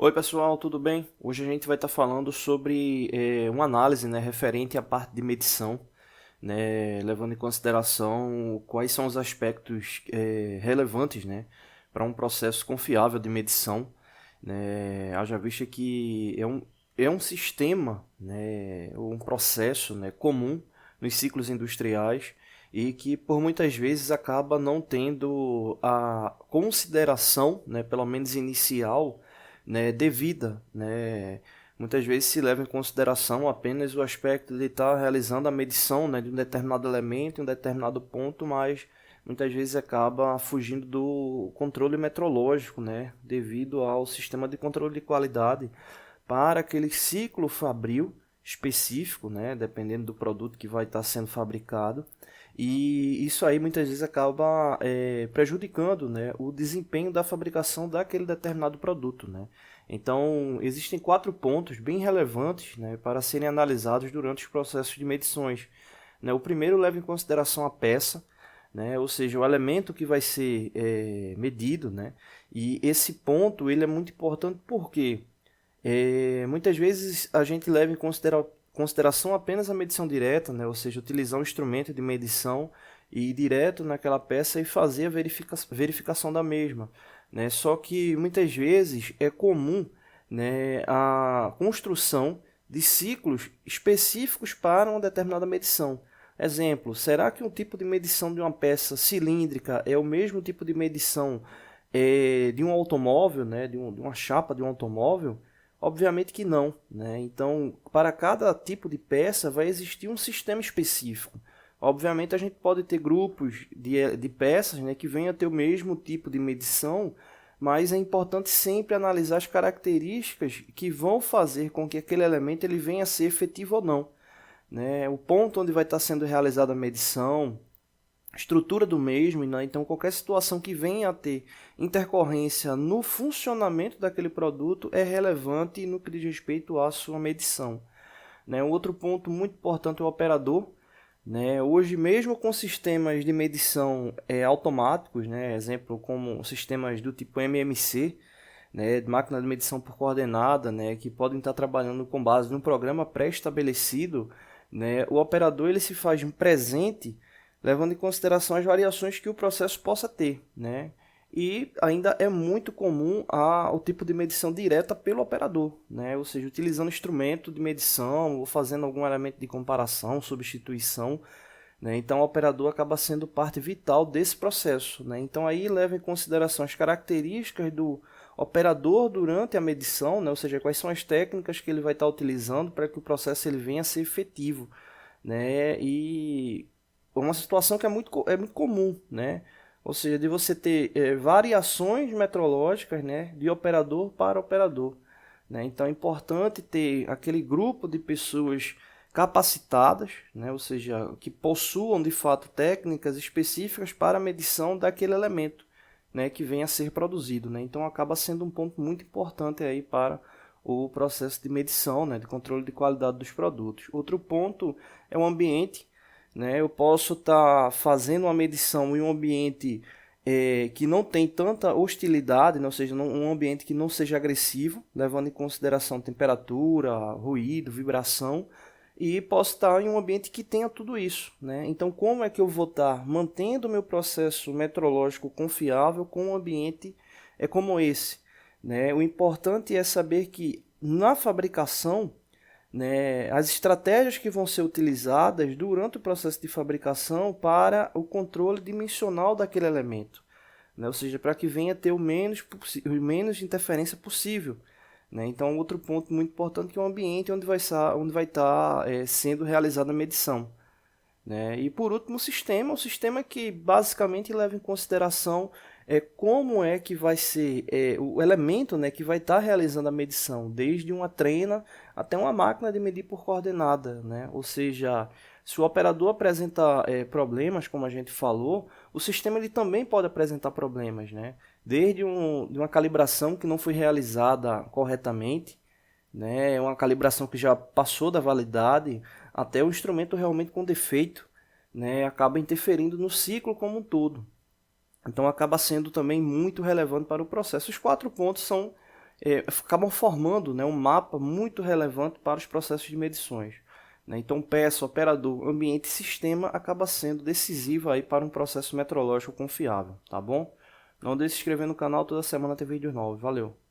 Oi pessoal, tudo bem? Hoje a gente vai estar falando sobre uma análise, né, referente à parte de medição, né, levando em consideração quais são os aspectos relevantes, né, para um processo confiável de medição, né, haja vista que é um sistema, né, ou um processo, né, comum nos ciclos industriais e que por muitas vezes acaba não tendo a consideração, né, pelo menos inicial, né, devida, né? Muitas vezes se leva em consideração apenas o aspecto de estar realizando a medição, né, de um determinado elemento, em um determinado ponto, mas muitas vezes acaba fugindo do controle metrológico, né, devido ao sistema de controle de qualidade para aquele ciclo fabril específico, né, dependendo do produto que vai estar sendo fabricado. E isso aí muitas vezes acaba prejudicando, né, o desempenho da fabricação daquele determinado produto, né. Então, existem 4 pontos bem relevantes, né, para serem analisados durante os processos de medições, né. O primeiro leva em consideração a peça, né, ou seja, o elemento que vai ser medido, né, e esse ponto ele é muito importante porque muitas vezes a gente leva em consideração apenas a medição direta, né? Ou seja, utilizar um instrumento de medição e ir direto naquela peça e fazer a verificação da mesma, né? Só que muitas vezes é comum, né, a construção de ciclos específicos para uma determinada medição. Exemplo, será que um tipo de medição de uma peça cilíndrica é o mesmo tipo de medição de um automóvel, né, de uma chapa de um automóvel? Obviamente que não, né? Então, para cada tipo de peça vai existir um sistema específico. Obviamente a gente pode ter grupos de peças, né, que venham a ter o mesmo tipo de medição, mas é importante sempre analisar as características que vão fazer com que aquele elemento ele venha a ser efetivo ou não, né? O ponto onde vai estar sendo realizada a medição, estrutura do mesmo, né? Então qualquer situação que venha a ter intercorrência no funcionamento daquele produto é relevante no que diz respeito à sua medição, né? Um outro ponto muito importante é o operador, né? Hoje mesmo com sistemas de medição automáticos, né? Exemplo como sistemas do tipo MMC, né? Máquina de medição por coordenada, né? Que podem estar trabalhando com base num programa pré-estabelecido, né? O operador ele se faz presente levando em consideração as variações que o processo possa ter, né? E ainda é muito comum o tipo de medição direta pelo operador, né? Ou seja, utilizando instrumento de medição ou fazendo algum elemento de comparação, substituição, né? Então o operador acaba sendo parte vital desse processo, né? Então aí leva em consideração as características do operador durante a medição, né? Ou seja, quais são as técnicas que ele vai estar utilizando para que o processo ele venha a ser efetivo, né? E uma situação que é muito comum, né? Ou seja, de você ter variações metrológicas, né, de operador para operador, né? Então é importante ter aquele grupo de pessoas capacitadas, né, ou seja, que possuam de fato técnicas específicas para a medição daquele elemento, né, que venha a ser produzido, né? Então acaba sendo um ponto muito importante aí para o processo de medição, né, de controle de qualidade dos produtos. Outro ponto é o ambiente, né? Eu posso estar fazendo uma medição em um ambiente que não tem tanta hostilidade, né? Ou seja, um ambiente que não seja agressivo, levando em consideração temperatura, ruído, vibração, e posso estar em um ambiente que tenha tudo isso, né? Então, como é que eu vou estar mantendo o meu processo metrológico confiável com um ambiente como esse, né? O importante é saber que na fabricação, né, as estratégias que vão ser utilizadas durante o processo de fabricação para o controle dimensional daquele elemento, né? Ou seja, para que venha a ter o menos interferência possível, né? Então, outro ponto muito importante que é o ambiente onde vai estar sendo realizada a medição, né? E por último, o sistema que basicamente leva em consideração como é que vai ser o elemento, né, que vai estar realizando a medição, desde uma trena até uma máquina de medir por coordenada, né? Ou seja, se o operador apresenta problemas, como a gente falou, o sistema ele também pode apresentar problemas, né? De uma calibração que não foi realizada corretamente, né? Uma calibração que já passou da validade, até o instrumento realmente com defeito, né? Acaba interferindo no ciclo como um todo. Então acaba sendo também muito relevante para o processo. Os 4 pontos são acabam formando, né, um mapa muito relevante para os processos de medições. Né? Então, peça, operador, ambiente e sistema acaba sendo decisivo aí para um processo metrológico confiável, tá bom? Não deixe de se inscrever no canal, toda semana tem vídeo novo. Valeu!